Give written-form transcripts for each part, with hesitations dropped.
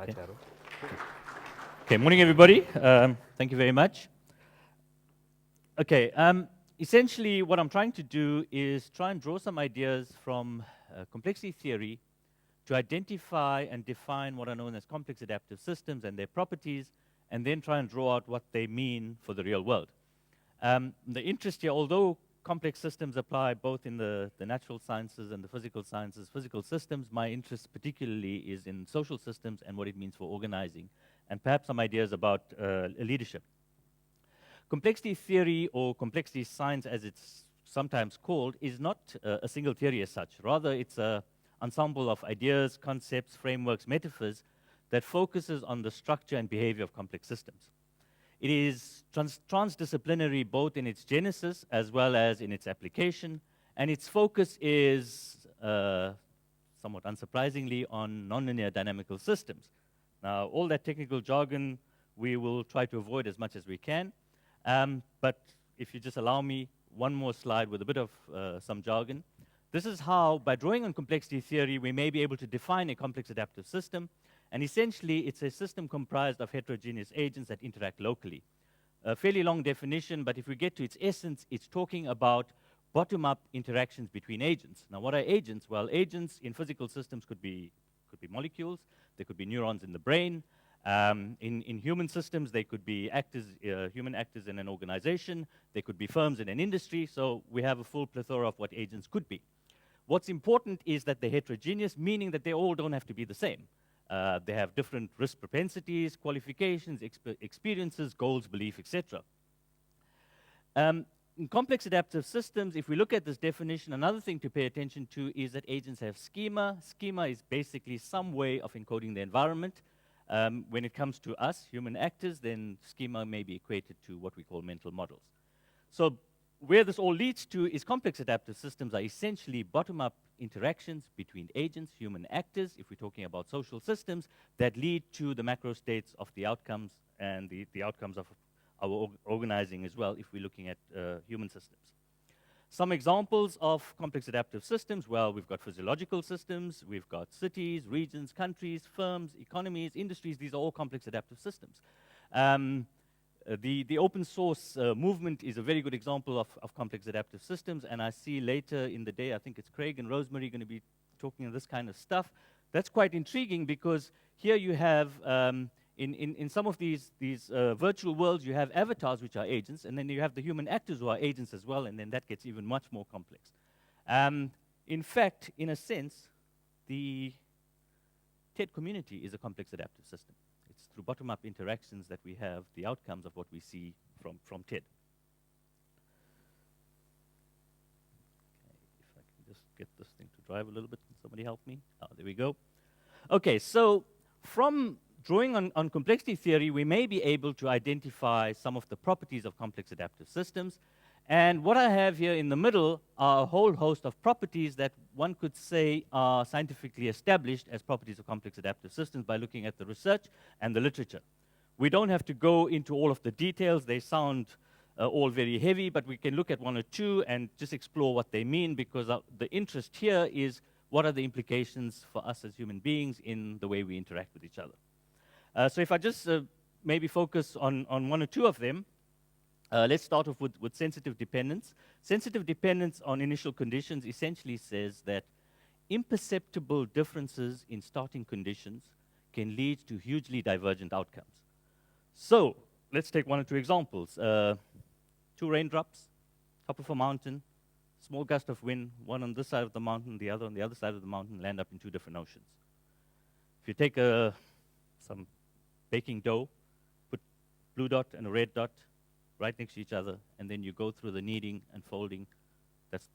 Hi, Charo. Okay, morning everybody. Thank you very much. Okay, essentially what I'm trying to do is try and draw some ideas from complexity theory to identify and define what are known as complex adaptive systems and their properties, and then try and draw out what they mean for the real world. The interest here, although complex systems apply both in the natural sciences and the physical sciences, physical systems, my interest particularly is in social systems and what it means for organizing, and perhaps some ideas about leadership. Complexity theory, or complexity science as it's sometimes called, is not a single theory as such. Rather, it's an ensemble of ideas, concepts, frameworks, metaphors that focuses on the structure and behavior of complex systems. It is transdisciplinary both in its genesis as well as in its application, and its focus is, somewhat unsurprisingly, on nonlinear dynamical systems. Now, all that technical jargon we will try to avoid as much as we can, but if you just allow me one more slide with a bit of some jargon. This is how, by drawing on complexity theory, we may be able to define a complex adaptive system. And essentially, it's a system comprised of heterogeneous agents that interact locally. A fairly long definition, but if we get to its essence, it's talking about bottom-up interactions between agents. Now, what are agents? Well, agents in physical systems could be molecules. There could be neurons in the brain. In human systems, they could be actors, human actors in an organization. They could be firms in an industry. So we have a full plethora of what agents could be. What's important is that they're heterogeneous, meaning that they all don't have to be the same. They have different risk propensities, qualifications, experiences, goals, belief, etc. In complex adaptive systems, if we look at this definition, another thing to pay attention to is that agents have schema. Schema is basically some way of encoding the environment. When it comes to us, human actors, then schema may be equated to what we call mental models. So where this all leads to is complex adaptive systems are essentially bottom-up interactions between agents, human actors, if we're talking about social systems, that lead to the macro states of the outcomes and the outcomes of our organizing as well, if we're looking at human systems. Some examples of complex adaptive systems, well, we've got physiological systems, we've got cities, regions, countries, firms, economies, industries. These are all complex adaptive systems. The open source movement is a very good example of complex adaptive systems, and I see later in the day, I think it's Craig and Rosemary going to be talking this kind of stuff. That's quite intriguing because here you have, in some of these virtual worlds, you have avatars which are agents, and then you have the human actors who are agents as well, and then that gets even much more complex. In fact, in a sense, the TED community is a complex adaptive system. It's through bottom-up interactions that we have the outcomes of what we see from TED. Okay, if I can just get this thing to drive a little bit, can somebody help me? Oh, there we go. Okay, so from drawing on complexity theory, we may be able to identify some of the properties of complex adaptive systems. And what I have here in the middle are a whole host of properties that one could say are scientifically established as properties of complex adaptive systems by looking at the research and the literature. We don't have to go into all of the details. They sound all very heavy, but we can look at one or two and just explore what they mean, because the interest here is what are the implications for us as human beings in the way we interact with each other. So if I just maybe focus on one or two of them, let's start off with sensitive dependence. Sensitive dependence on initial conditions essentially says that imperceptible differences in starting conditions can lead to hugely divergent outcomes. So let's take one or two examples. Two raindrops, top of a mountain, small gust of wind, one on this side of the mountain, the other on the other side of the mountain, land up in two different oceans. If you take some baking dough, put blue dot and a red dot right next to each other, and then you go through the kneading and folding. That's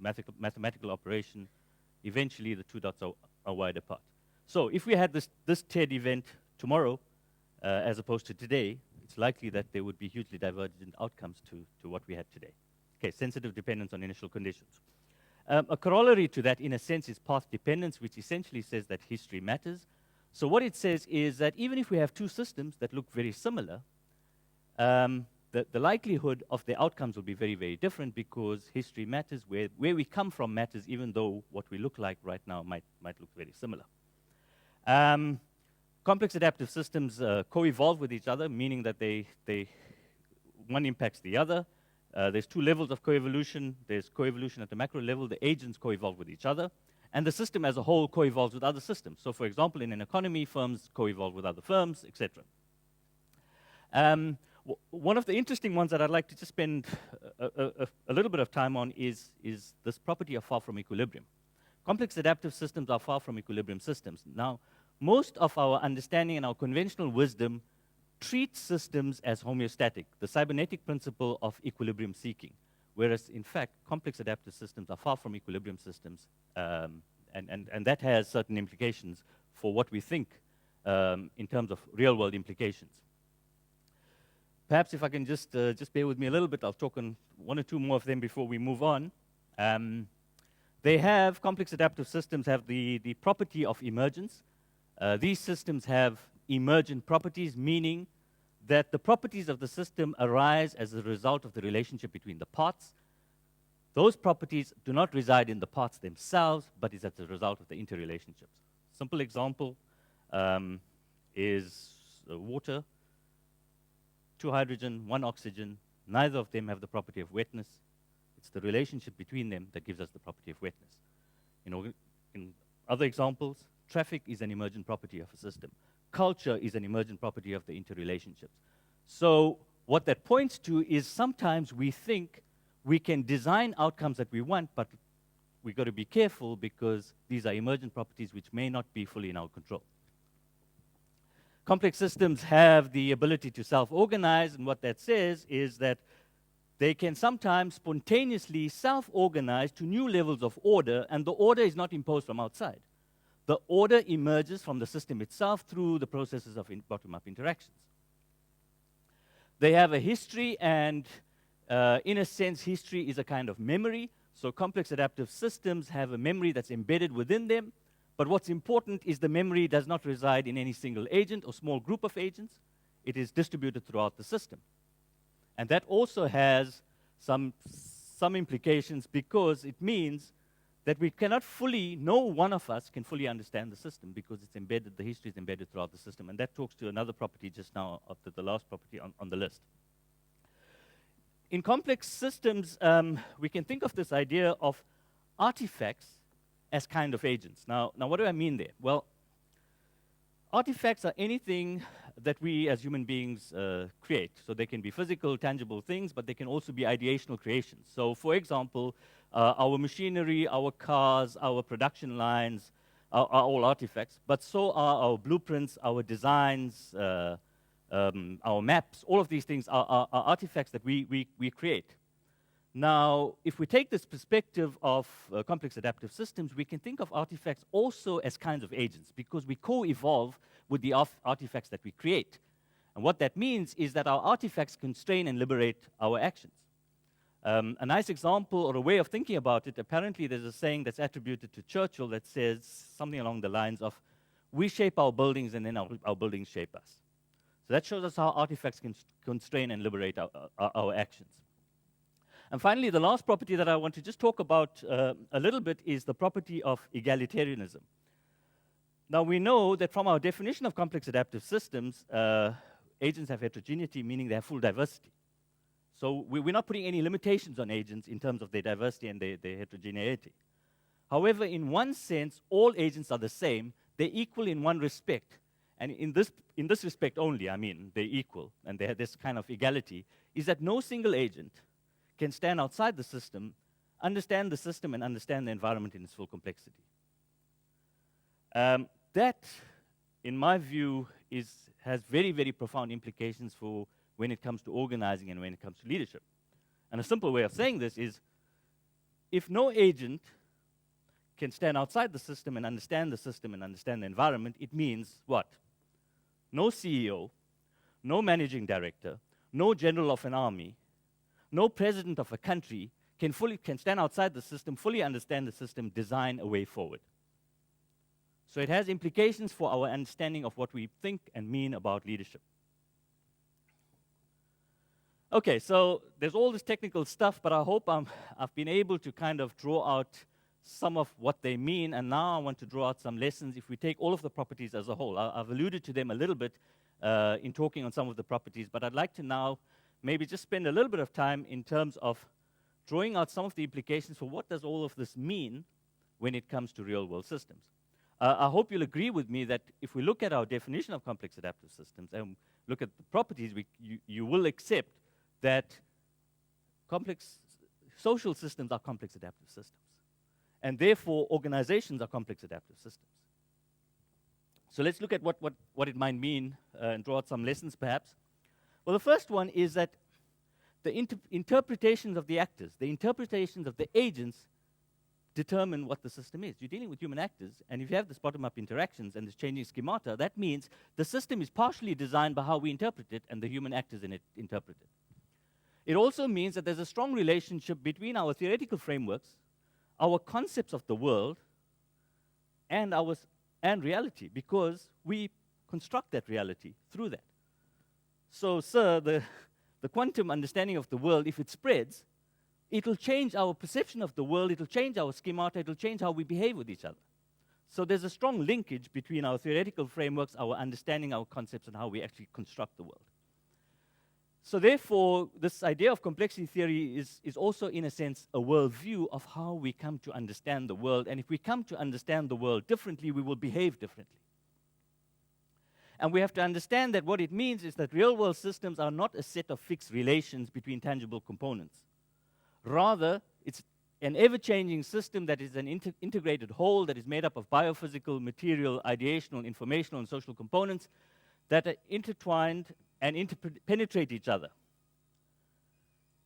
the mathematical operation. Eventually, the two dots are wide apart. So if we had this TED event tomorrow, as opposed to today, it's likely that there would be hugely divergent outcomes to what we had today. Okay, sensitive dependence on initial conditions. A corollary to that, in a sense, is path dependence, which essentially says that history matters. So what it says is that even if we have two systems that look very similar, the likelihood of the outcomes will be very, very different, because history matters, where we come from matters, even though what we look like right now might look very similar. Complex adaptive systems co-evolve with each other, meaning that one impacts the other. There's two levels of coevolution. There's coevolution at the macro level. The agents co-evolve with each other. And the system as a whole co-evolves with other systems. So for example, in an economy, firms co-evolve with other firms, etc. One of the interesting ones that I'd like to just spend a little bit of time on is this property of far from equilibrium. Complex adaptive systems are far from equilibrium systems. Now, most of our understanding and our conventional wisdom treats systems as homeostatic, the cybernetic principle of equilibrium seeking, whereas in fact, complex adaptive systems are far from equilibrium systems, and that has certain implications for what we think in terms of real-world implications. Perhaps if I can just bear with me a little bit, I'll talk on one or two more of them before we move on. Complex adaptive systems have the property of emergence. These systems have emergent properties, meaning that the properties of the system arise as a result of the relationship between the parts. Those properties do not reside in the parts themselves, but is as a result of the interrelationships. Simple example is water, 2 hydrogen, 1 oxygen. Neither of them have the property of wetness. It's the relationship between them that gives us the property of wetness. In other examples, traffic is an emergent property of a system. Culture is an emergent property of the interrelationships. So what that points to is sometimes we think we can design outcomes that we want, but we've got to be careful because these are emergent properties which may not be fully in our control. Complex systems have the ability to self-organize, and what that says is that they can sometimes spontaneously self-organize to new levels of order, and the order is not imposed from outside. The order emerges from the system itself through the processes of bottom-up interactions. They have a history, and in a sense, history is a kind of memory. So complex adaptive systems have a memory that's embedded within them. But what's important is the memory does not reside in any single agent or small group of agents. It is distributed throughout the system. And that also has some implications because it means that we cannot fully, no one of us can fully understand the system because it's embedded, the history is embedded throughout the system. And that talks to another property just now, after the last property on the list. In complex systems, we can think of this idea of artifacts as kind of agents. Now what do I mean there? Well, artifacts are anything that we as human beings create. So they can be physical, tangible things, but they can also be ideational creations. So for example, our machinery, our cars, our production lines are all artifacts, but so are our blueprints, our designs, our maps. All of these things are artifacts that we create. Now, if we take this perspective of complex adaptive systems, we can think of artifacts also as kinds of agents because we co-evolve with the artifacts that we create. And what that means is that our artifacts constrain and liberate our actions. A nice example or a way of thinking about it, apparently there's a saying that's attributed to Churchill that says something along the lines of, we shape our buildings and then our buildings shape us. So that shows us how artifacts can constrain and liberate our actions. And finally, the last property that I want to just talk about a little bit is the property of egalitarianism. Now, we know that from our definition of complex adaptive systems, agents have heterogeneity, meaning they have full diversity. So we're not putting any limitations on agents in terms of their diversity and their heterogeneity. However, in one sense, all agents are the same. They're equal in one respect. And in this respect only, I mean, they're equal, and they have this kind of equality, is that no single agent can stand outside the system, understand the system, and understand the environment in its full complexity. That, in my view, has very, very profound implications for when it comes to organizing and when it comes to leadership. And a simple way of saying this is, if no agent can stand outside the system and understand the environment, it means what? No CEO, no managing director, no general of an army, no president of a country can stand outside the system, fully understand the system, design a way forward. So it has implications for our understanding of what we think and mean about leadership. Okay, so there's all this technical stuff, but I hope I've been able to kind of draw out some of what they mean, and now I want to draw out some lessons if we take all of the properties as a whole. I've alluded to them a little bit in talking on some of the properties, but I'd like to now maybe just spend a little bit of time in terms of drawing out some of the implications for what does all of this mean when it comes to real-world systems. I hope you'll agree with me that if we look at our definition of complex adaptive systems and look at the properties, you will accept that complex social systems are complex adaptive systems. And therefore, organizations are complex adaptive systems. So let's look at what it might mean and draw out some lessons, perhaps. Well, the first one is that the interpretations of the actors, the interpretations of the agents, determine what the system is. You're dealing with human actors, and if you have this bottom-up interactions and this changing schemata, that means the system is partially designed by how we interpret it and the human actors in it interpret it. It also means that there's a strong relationship between our theoretical frameworks, our concepts of the world, and reality, because we construct that reality through that. So, sir, the quantum understanding of the world, if it spreads, it'll change our perception of the world, it'll change our schemata, it'll change how we behave with each other. So there's a strong linkage between our theoretical frameworks, our understanding, our concepts, and how we actually construct the world. So therefore, this idea of complexity theory is also, in a sense, a worldview of how we come to understand the world. And if we come to understand the world differently, we will behave differently. And we have to understand that what it means is that real-world systems are not a set of fixed relations between tangible components. Rather, it's an ever-changing system that is an integrated whole that is made up of biophysical, material, ideational, informational, and social components that are intertwined and interpenetrate each other.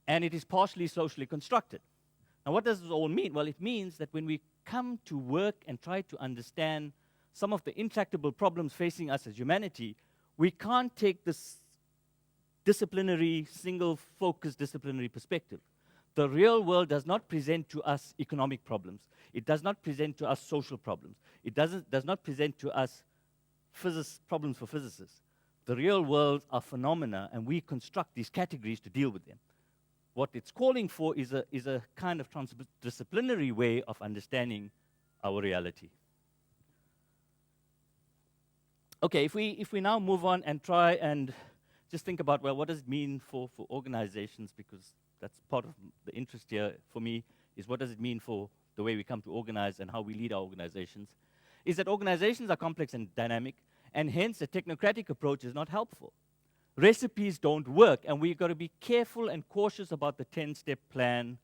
And it is partially socially constructed. Now, what does this all mean? Well, it means that when we come to work and try to understand some of the intractable problems facing us as humanity, we can't take this disciplinary, single-focused disciplinary perspective. The real world does not present to us economic problems. It does not present to us social problems. It does not present to us problems for physicists. The real world are phenomena, and we construct these categories to deal with them. What it's calling for is a kind of transdisciplinary way of understanding our reality. Okay, if we now move on and try and just think about, well, what does it mean for organizations, because that's part of the interest here for me, is what does it mean for the way we come to organize and how we lead our organizations, is that organizations are complex and dynamic, and hence a technocratic approach is not helpful. Recipes don't work, and we've got to be careful and cautious about the 10-step plan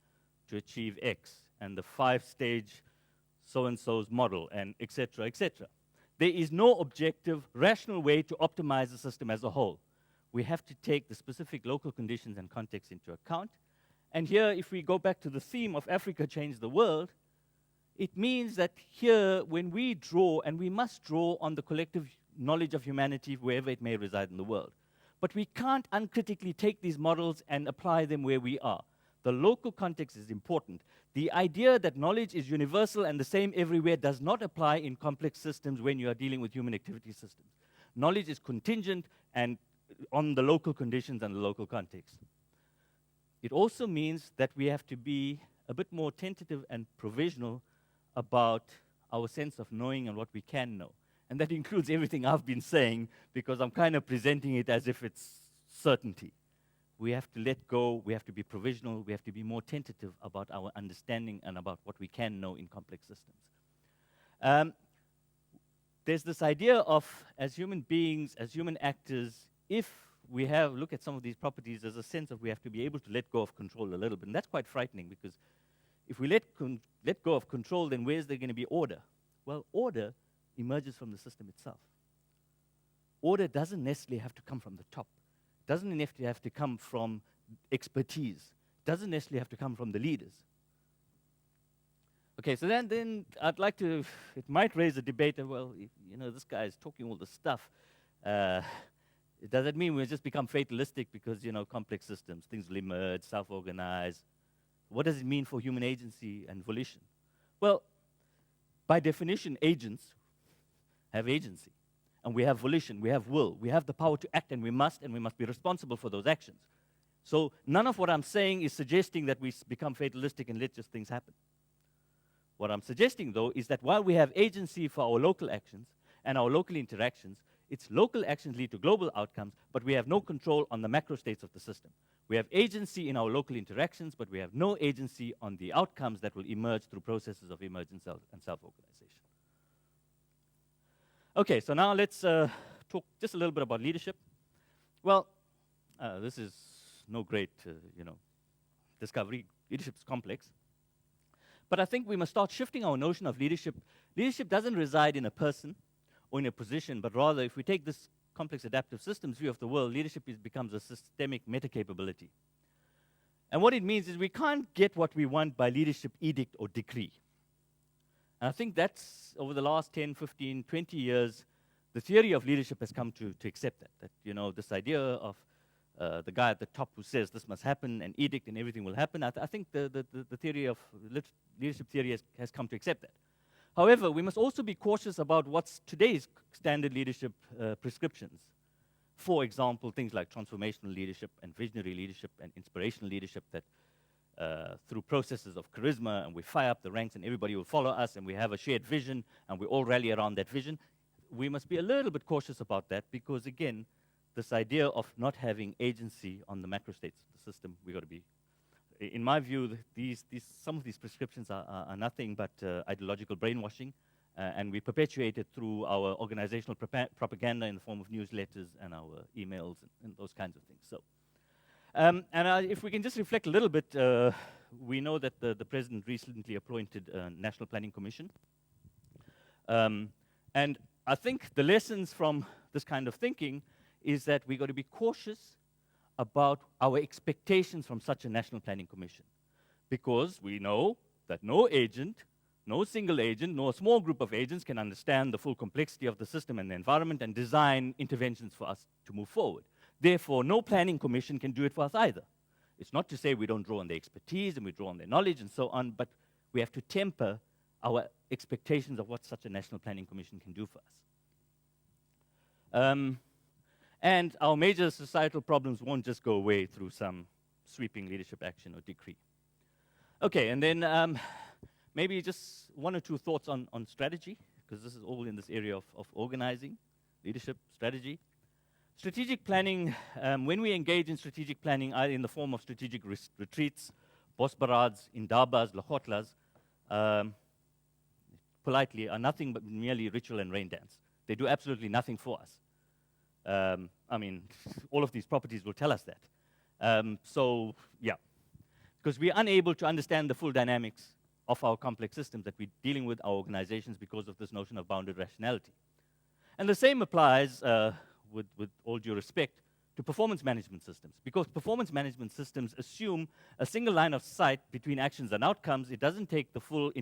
to achieve X, and the 5-stage so-and-so's model, and et cetera, et cetera. There is no objective, rational way to optimize the system as a whole. We have to take the specific local conditions and context into account. And here, if we go back to the theme of Africa Changed the World, it means that here, when we draw, and we must draw on the collective knowledge of humanity wherever it may reside in the world. But we can't uncritically take these models and apply them where we are. The local context is important. The idea that knowledge is universal and the same everywhere does not apply in complex systems when you are dealing with human activity systems. Knowledge is contingent and on the local conditions and the local context. It also means that we have to be a bit more tentative and provisional about our sense of knowing and what we can know. And that includes everything I've been saying, because I'm kind of presenting it as if it's certainty. We have to let go, we have to be provisional, we have to be more tentative about our understanding and about what we can know in complex systems. There's this idea of, as human beings, as human actors, if we look at some of these properties, there's a sense of we have to be able to let go of control a little bit. And that's quite frightening, because if we let go of control, then where's there going to be order? Well, order emerges from the system itself. Order doesn't necessarily have to come from the top. Doesn't necessarily have to come from expertise. Doesn't necessarily have to come from the leaders. Okay, so then I'd like to, it might raise a debate of, well, this guy is talking all this stuff. Does that mean we just become fatalistic because, complex systems, things will emerge, self-organize? What does it mean for human agency and volition? Well, by definition, agents have agency. And we have volition, we have will, we have the power to act, and we must be responsible for those actions. So none of what I'm saying is suggesting that we become fatalistic and let just things happen. What I'm suggesting, though, is that while we have agency for our local actions and our local interactions, its local actions lead to global outcomes, but we have no control on the macro states of the system. We have agency in our local interactions, but we have no agency on the outcomes that will emerge through processes of emergence and self-organization. Okay, so now let's talk just a little bit about leadership. Well, this is no great, discovery. Leadership is complex. But I think we must start shifting our notion of leadership. Leadership doesn't reside in a person or in a position, but rather, if we take this complex adaptive systems view of the world, leadership becomes a systemic meta-capability. And what it means is we can't get what we want by leadership edict or decree. And I think that's, over the last 10, 15, 20 years, the theory of leadership has come to accept that, this idea of the guy at the top who says this must happen, and edict, and everything will happen. I think the theory of leadership theory has come to accept that. However, we must also be cautious about what's today's standard leadership prescriptions. For example, things like transformational leadership and visionary leadership and inspirational leadership that through processes of charisma, and we fire up the ranks and everybody will follow us, and we have a shared vision and we all rally around that vision. We must be a little bit cautious about that because, again, this idea of not having agency on the macro states of the system, we've got to be. In my view, some of these prescriptions are nothing but ideological brainwashing, and we perpetuate it through our organizational propaganda in the form of newsletters and our emails and those kinds of things. So, if we can just reflect a little bit, we know that the president recently appointed a National Planning Commission. And I think the lessons from this kind of thinking is that we've got to be cautious about our expectations from such a National Planning Commission. Because we know that no agent, no single agent, no small group of agents can understand the full complexity of the system and the environment and design interventions for us to move forward. Therefore, no planning commission can do it for us either. It's not to say we don't draw on their expertise and we draw on their knowledge and so on, but we have to temper our expectations of what such a National Planning Commission can do for us. And our major societal problems won't just go away through some sweeping leadership action or decree. Okay, and then maybe just one or two thoughts on strategy, because this is all in this area of organizing, leadership, strategy. Strategic planning, when we engage in strategic planning, either in the form of strategic retreats, bosbarads, indabas, lahotlas, politely, are nothing but merely ritual and rain dance. They do absolutely nothing for us. I mean, all of these properties will tell us that. So, yeah, because we're unable to understand the full dynamics of our complex systems that we're dealing with, our organizations, because of this notion of bounded rationality. And the same applies, with all due respect, to performance management systems. Because performance management systems assume a single line of sight between actions and outcomes. It doesn't take the full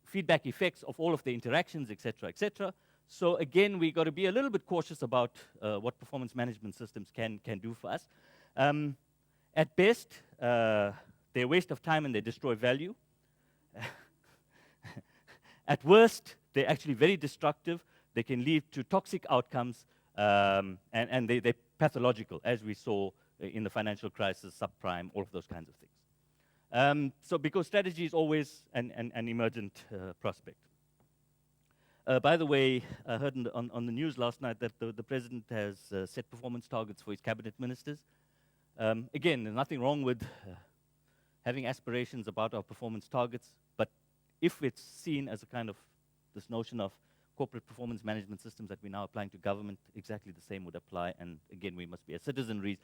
feedback effects of all of the interactions, et cetera, So again, we got to be a little bit cautious about what performance management systems can do for us. At best, they're a waste of time and they destroy value. At worst, they're actually very destructive. They can lead to toxic outcomes, and they're pathological, as we saw in the financial crisis, subprime, all of those kinds of things. So because strategy is always an emergent prospect. By the way, I heard on the news last night that the president has set performance targets for his cabinet ministers. Again, there's nothing wrong with having aspirations about our performance targets, but if it's seen as a kind of this notion of corporate performance management systems that we're now applying to government, exactly the same would apply. And again, we must be as citizenry,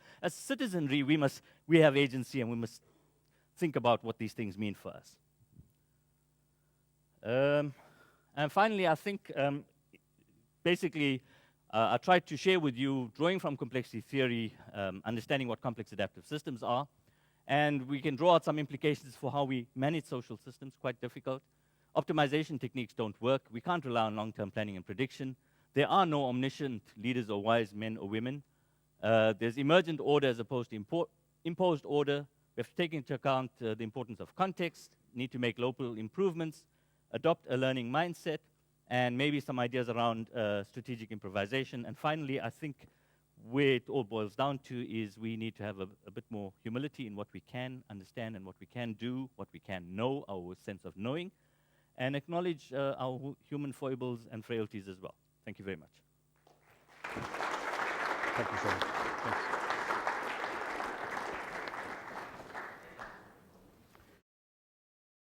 we have agency and we must think about what these things mean for us. And finally, I think, basically, I tried to share with you, drawing from complexity theory, understanding what complex adaptive systems are, and we can draw out some implications for how we manage social systems, quite difficult. Optimization techniques don't work. We can't rely on long-term planning and prediction. There are no omniscient leaders or wise men or women. There's emergent order as opposed to imposed order. We have to take into account the importance of context, need to make local improvements, adopt a learning mindset, and maybe some ideas around strategic improvisation. And finally, I think where it all boils down to is we need to have a bit more humility in what we can understand and what we can do, what we can know, our sense of knowing, and acknowledge our human foibles and frailties as well. Thank you very much. Thank you, Shamim. Thanks.